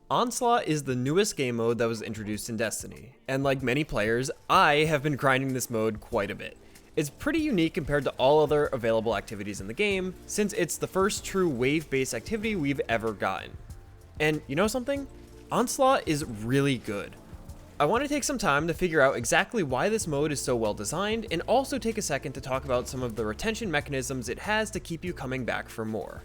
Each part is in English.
Onslaught is the newest game mode that was introduced in Destiny, and like many players, I have been grinding this mode quite a bit. It's pretty unique compared to all other available activities in the game, since it's the first true wave-based activity we've ever gotten. And you know something? Onslaught is really good. I want to take some time to figure out exactly why this mode is so well designed, and also take a second to talk about some of the retention mechanisms it has to keep you coming back for more.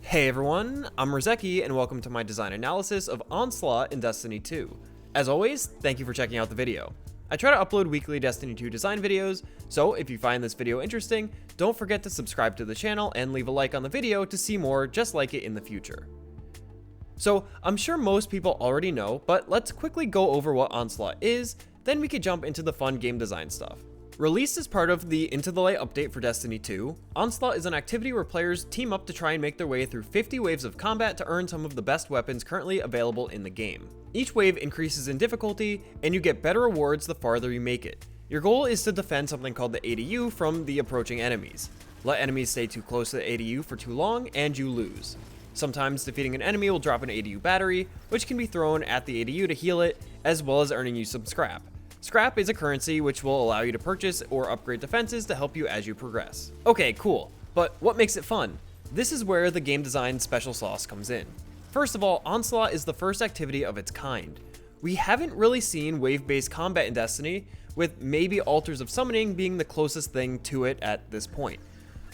Hey everyone, I'm Rizeki and welcome to my design analysis of Onslaught in Destiny 2. As always, thank you for checking out the video. I try to upload weekly Destiny 2 design videos, so if you find this video interesting, don't forget to subscribe to the channel and leave a like on the video to see more just like it in the future. So I'm sure most people already know, but let's quickly go over what Onslaught is, then we could jump into the fun game design stuff. Released as part of the Into the Light update for Destiny 2, Onslaught is an activity where players team up to try and make their way through 50 waves of combat to earn some of the best weapons currently available in the game. Each wave increases in difficulty, and you get better rewards the farther you make it. Your goal is to defend something called the ADU from the approaching enemies. Let enemies stay too close to the ADU for too long, and you lose. Sometimes defeating an enemy will drop an ADU battery, which can be thrown at the ADU to heal it, as well as earning you some scrap. Scrap is a currency which will allow you to purchase or upgrade defenses to help you as you progress. Okay, cool, but what makes it fun? This is where the game design special sauce comes in. First of all, Onslaught is the first activity of its kind. We haven't really seen wave-based combat in Destiny, with maybe Altars of Summoning being the closest thing to it at this point.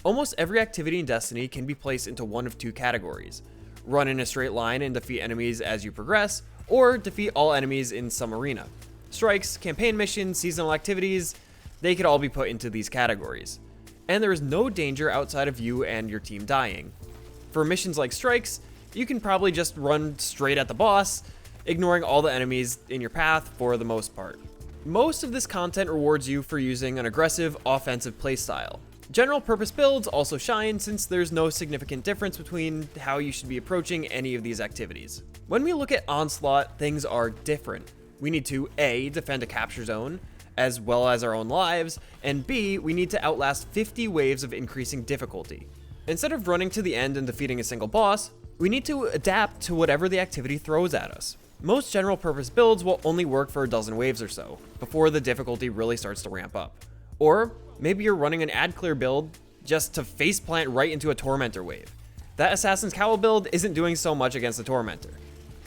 Almost every activity in Destiny can be placed into one of two categories: run in a straight line and defeat enemies as you progress, or defeat all enemies in some arena. Strikes, campaign missions, seasonal activities, they could all be put into these categories. And there is no danger outside of you and your team dying. For missions like strikes, you can probably just run straight at the boss, ignoring all the enemies in your path for the most part. Most of this content rewards you for using an aggressive, offensive playstyle. General purpose builds also shine since there's no significant difference between how you should be approaching any of these activities. When we look at Onslaught, things are different. We need to A, defend a capture zone, as well as our own lives, and B, we need to outlast 50 waves of increasing difficulty. Instead of running to the end and defeating a single boss, we need to adapt to whatever the activity throws at us. Most general purpose builds will only work for a dozen waves or so, before the difficulty really starts to ramp up. Or maybe you're running an ad clear build just to faceplant right into a Tormentor wave. That Assassin's Cowl build isn't doing so much against the Tormentor.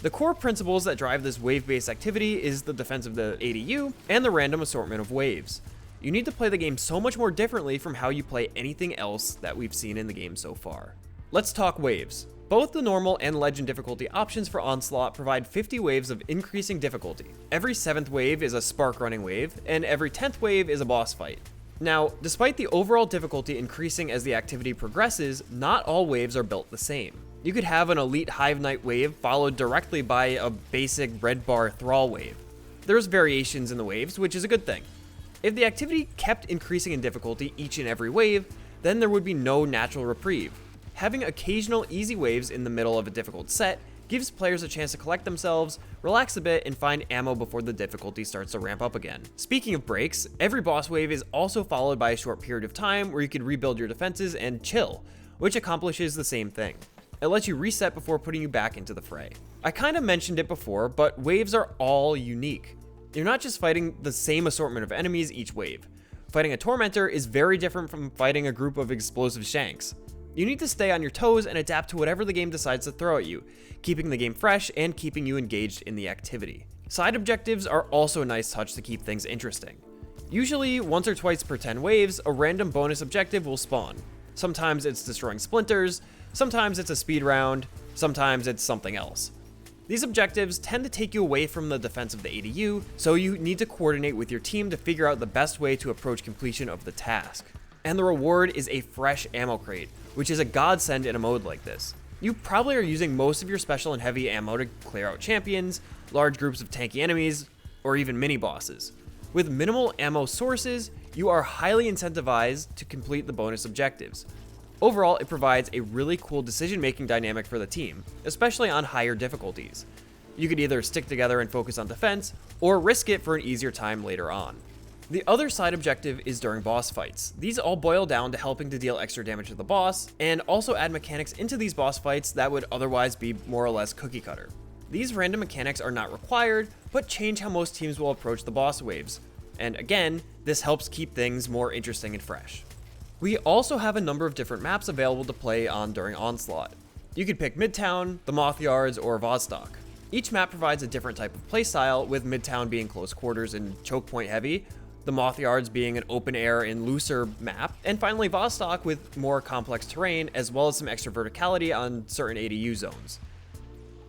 The core principles that drive this wave-based activity is the defense of the ADU and the random assortment of waves. You need to play the game so much more differently from how you play anything else that we've seen in the game so far. Let's talk waves. Both the normal and legend difficulty options for Onslaught provide 50 waves of increasing difficulty. Every 7th wave is a spark running wave, and every 10th wave is a boss fight. Now, despite the overall difficulty increasing as the activity progresses, not all waves are built the same. You could have an elite Hive Knight wave followed directly by a basic red bar Thrall wave. There's variations in the waves, which is a good thing. If the activity kept increasing in difficulty each and every wave, then there would be no natural reprieve. Having occasional easy waves in the middle of a difficult set gives players a chance to collect themselves, relax a bit, and find ammo before the difficulty starts to ramp up again. Speaking of breaks, every boss wave is also followed by a short period of time where you can rebuild your defenses and chill, which accomplishes the same thing. It lets you reset before putting you back into the fray. I kind of mentioned it before, but waves are all unique. You're not just fighting the same assortment of enemies each wave. Fighting a Tormentor is very different from fighting a group of explosive shanks. You need to stay on your toes and adapt to whatever the game decides to throw at you, keeping the game fresh and keeping you engaged in the activity. Side objectives are also a nice touch to keep things interesting. Usually, once or twice per 10 waves, a random bonus objective will spawn. Sometimes it's destroying splinters, sometimes it's a speed round, sometimes it's something else. These objectives tend to take you away from the defense of the ADU, so you need to coordinate with your team to figure out the best way to approach completion of the task. And the reward is a fresh ammo crate, which is a godsend in a mode like this. You probably are using most of your special and heavy ammo to clear out champions, large groups of tanky enemies, or even mini bosses. With minimal ammo sources, you are highly incentivized to complete the bonus objectives. Overall, it provides a really cool decision-making dynamic for the team, especially on higher difficulties. You could either stick together and focus on defense, or risk it for an easier time later on. The other side objective is during boss fights. These all boil down to helping to deal extra damage to the boss, and also add mechanics into these boss fights that would otherwise be more or less cookie cutter. These random mechanics are not required, but change how most teams will approach the boss waves. And again, this helps keep things more interesting and fresh. We also have a number of different maps available to play on during Onslaught. You could pick Midtown, the Moth Yards, or Vostok. Each map provides a different type of playstyle, with Midtown being close quarters and choke point heavy, the Moth Yards being an open air and looser map, and finally Vostok with more complex terrain as well as some extra verticality on certain ADU zones.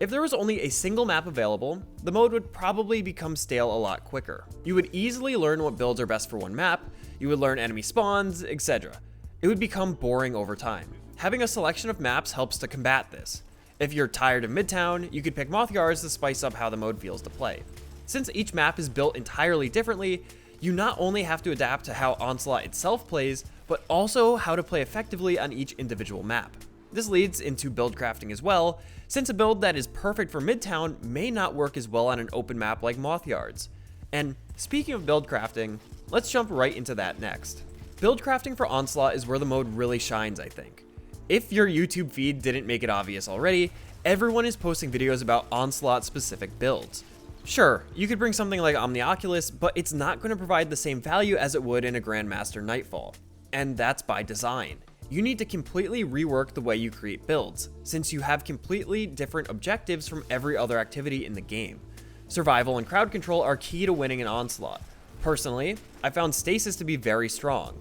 If there was only a single map available, the mode would probably become stale a lot quicker. You would easily learn what builds are best for one map, you would learn enemy spawns, etc. It would become boring over time. Having a selection of maps helps to combat this. If you're tired of Midtown, you could pick Moth Yards to spice up how the mode feels to play. Since each map is built entirely differently, you not only have to adapt to how Onslaught itself plays, but also how to play effectively on each individual map. This leads into build crafting as well, since a build that is perfect for Midtown may not work as well on an open map like Moth Yards. And speaking of build crafting, let's jump right into that next. Build crafting for Onslaught is where the mode really shines, I think. If your YouTube feed didn't make it obvious already, everyone is posting videos about Onslaught specific builds. Sure, you could bring something like Omnioculus, but it's not going to provide the same value as it would in a Grandmaster Nightfall. And that's by design. You need to completely rework the way you create builds, since you have completely different objectives from every other activity in the game. Survival and crowd control are key to winning an Onslaught. Personally, I found Stasis to be very strong,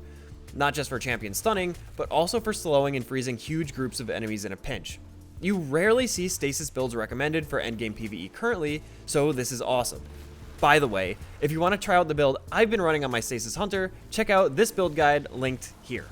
not just for champion stunning, but also for slowing and freezing huge groups of enemies in a pinch. You rarely see Stasis builds recommended for endgame PvE currently, so this is awesome. By the way, if you want to try out the build I've been running on my Stasis Hunter, check out this build guide linked here.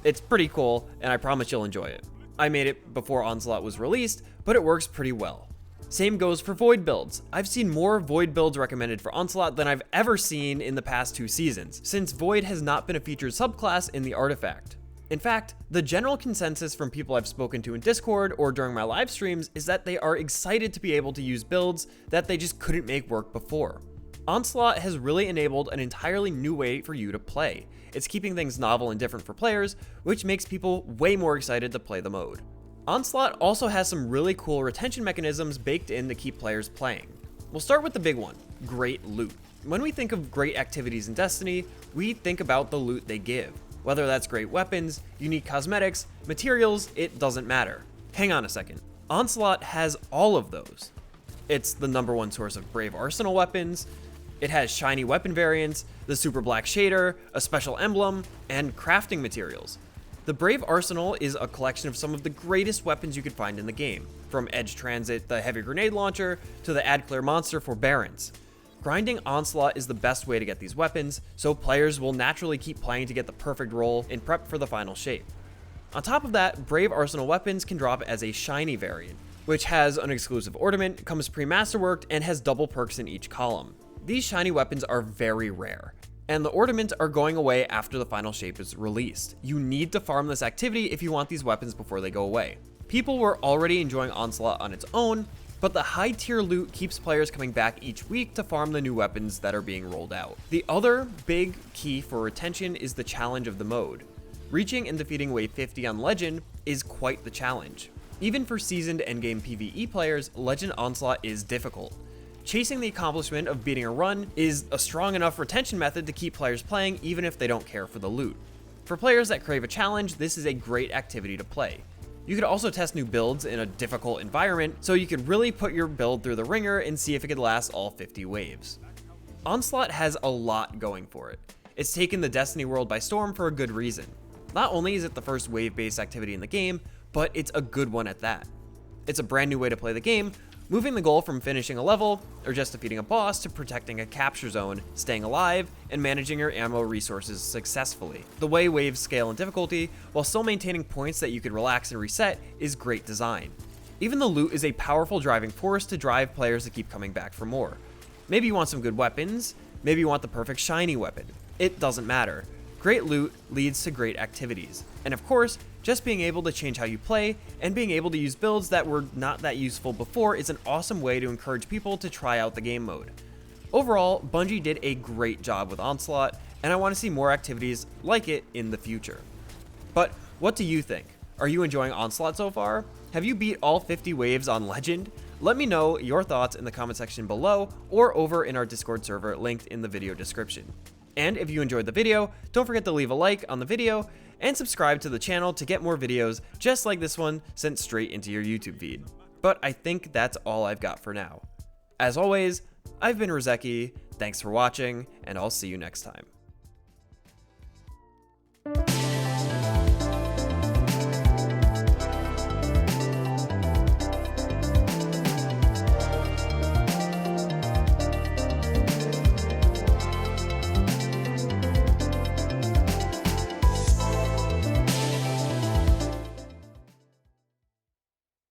It's pretty cool, and I promise you'll enjoy it. I made it before Onslaught was released, but it works pretty well. Same goes for Void builds. I've seen more Void builds recommended for Onslaught than I've ever seen in the past 2 seasons, since Void has not been a featured subclass in the artifact. In fact, the general consensus from people I've spoken to in Discord or during my live streams is that they are excited to be able to use builds that they just couldn't make work before. Onslaught has really enabled an entirely new way for you to play. It's keeping things novel and different for players, which makes people way more excited to play the mode. Onslaught also has some really cool retention mechanisms baked in to keep players playing. We'll start with the big one, great loot. When we think of great activities in Destiny, we think about the loot they give. Whether that's great weapons, unique cosmetics, materials, it doesn't matter. Hang on a second. Onslaught has all of those. It's the #1 source of Brave Arsenal weapons, it has shiny weapon variants, the super black shader, a special emblem, and crafting materials. The Brave Arsenal is a collection of some of the greatest weapons you could find in the game, from Edge Transit, the heavy grenade launcher, to the Ad Clear monster for Barons. Grinding Onslaught is the best way to get these weapons, so players will naturally keep playing to get the perfect roll in prep for the final shape. On top of that, Brave Arsenal weapons can drop as a shiny variant, which has an exclusive ornament, comes pre-masterworked, and has double perks in each column. These shiny weapons are very rare, and the ornaments are going away after the final shape is released. You need to farm this activity if you want these weapons before they go away. People were already enjoying Onslaught on its own, but the high tier loot keeps players coming back each week to farm the new weapons that are being rolled out. The other big key for retention is the challenge of the mode. Reaching and defeating wave 50 on Legend is quite the challenge. Even for seasoned endgame PvE players, Legend Onslaught is difficult. Chasing the accomplishment of beating a run is a strong enough retention method to keep players playing even if they don't care for the loot. For players that crave a challenge, this is a great activity to play. You could also test new builds in a difficult environment, so you could really put your build through the ringer and see if it could last all 50 waves. Onslaught has a lot going for it. It's taken the Destiny world by storm for a good reason. Not only is it the first wave-based activity in the game, but it's a good one at that. It's a brand new way to play the game, moving the goal from finishing a level, or just defeating a boss, to protecting a capture zone, staying alive, and managing your ammo resources successfully. The way waves scale in difficulty, while still maintaining points that you can relax and reset, is great design. Even the loot is a powerful driving force to drive players to keep coming back for more. Maybe you want some good weapons, maybe you want the perfect shiny weapon. It doesn't matter. Great loot leads to great activities. And of course, just being able to change how you play and being able to use builds that were not that useful before is an awesome way to encourage people to try out the game mode. Overall, Bungie did a great job with Onslaught, and I want to see more activities like it in the future. But what do you think? Are you enjoying Onslaught so far? Have you beat all 50 waves on Legend? Let me know your thoughts in the comment section below or over in our Discord server linked in the video description. And if you enjoyed the video, don't forget to leave a like on the video and subscribe to the channel to get more videos just like this one sent straight into your YouTube feed. But I think that's all I've got for now. As always, I've been Rizeki, thanks for watching, and I'll see you next time.